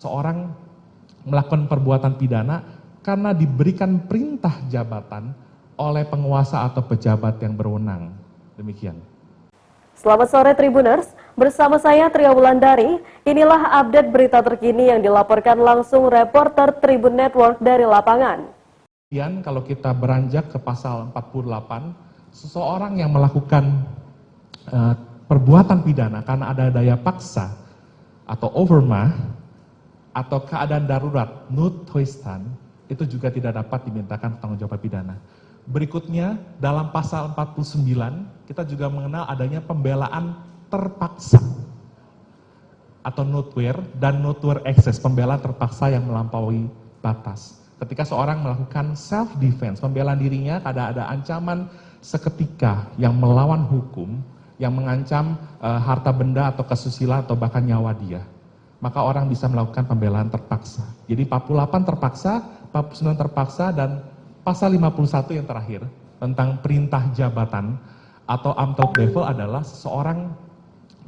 seorang melakukan perbuatan pidana karena diberikan perintah jabatan oleh penguasa atau pejabat yang berwenang. Demikian. Selamat sore Tribuners, bersama saya Tria Wulandari. Inilah update berita terkini yang dilaporkan langsung reporter Tribun Network dari lapangan. Kemudian kalau kita beranjak ke pasal 48, seseorang yang melakukan perbuatan pidana karena ada daya paksa atau overmah atau keadaan darurat Notweisstand itu juga tidak dapat dimintakan tanggung jawab pidana. Berikutnya dalam pasal 49 kita juga mengenal adanya pembelaan terpaksa atau notwear dan notwear excess, pembelaan terpaksa yang melampaui batas. Ketika seorang melakukan self defense, pembelaan dirinya karena ada ancaman seketika yang melawan hukum, yang mengancam harta benda atau kesusilaan atau bahkan nyawa dia, maka orang bisa melakukan pembelaan terpaksa. Jadi 48 terpaksa, 49 terpaksa, dan pasal 51 yang terakhir tentang perintah jabatan atau amtelk bevel adalah seseorang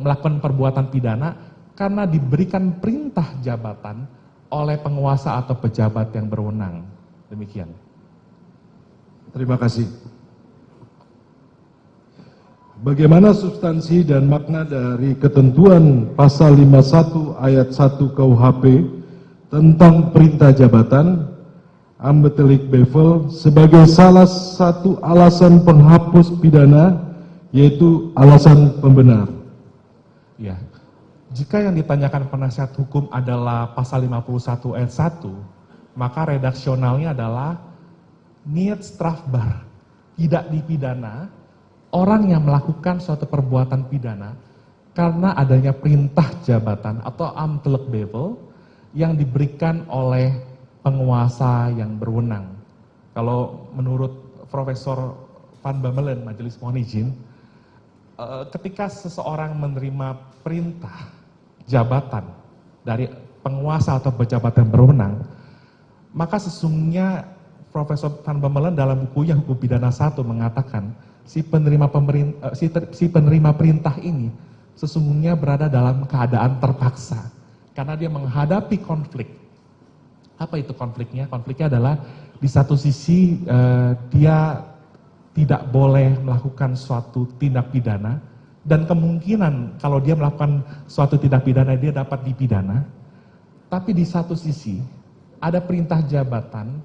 melakukan perbuatan pidana karena diberikan perintah jabatan oleh penguasa atau pejabat yang berwenang. Demikian. Terima kasih. Bagaimana substansi dan makna dari ketentuan pasal 51 ayat 1 KUHP tentang perintah jabatan amtelk bevel sebagai salah satu alasan penghapus pidana, yaitu alasan pembenar? Ya, jika yang ditanyakan penasihat hukum adalah pasal 51 ayat 1, maka redaksionalnya adalah niet strafbaar, tidak dipidana orang yang melakukan suatu perbuatan pidana karena adanya perintah jabatan atau amtelk bevel yang diberikan oleh penguasa yang berwenang. Kalau menurut Profesor Van Bamelen, Majelis Mohon Izin, ketika seseorang menerima perintah jabatan dari penguasa atau pejabat yang berwenang, maka sesungguhnya Profesor Van Bamelen dalam bukunya Hukum Pidana 1 mengatakan si penerima perintah ini sesungguhnya berada dalam keadaan terpaksa karena dia menghadapi konflik. Apa itu konfliknya? Konfliknya adalah di satu sisi dia tidak boleh melakukan suatu tindak pidana dan kemungkinan kalau dia melakukan suatu tindak pidana dia dapat dipidana. Tapi di satu sisi ada perintah jabatan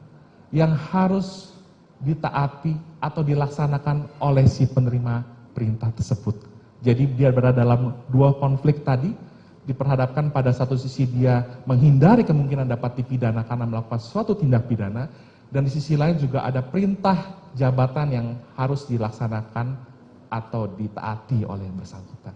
yang harus ditaati atau dilaksanakan oleh si penerima perintah tersebut. Jadi dia berada dalam dua konflik tadi, diperhadapkan pada satu sisi dia menghindari kemungkinan dapat dipidana karena melakukan suatu tindak pidana, dan di sisi lain juga ada perintah jabatan yang harus dilaksanakan atau ditaati oleh yang bersangkutan.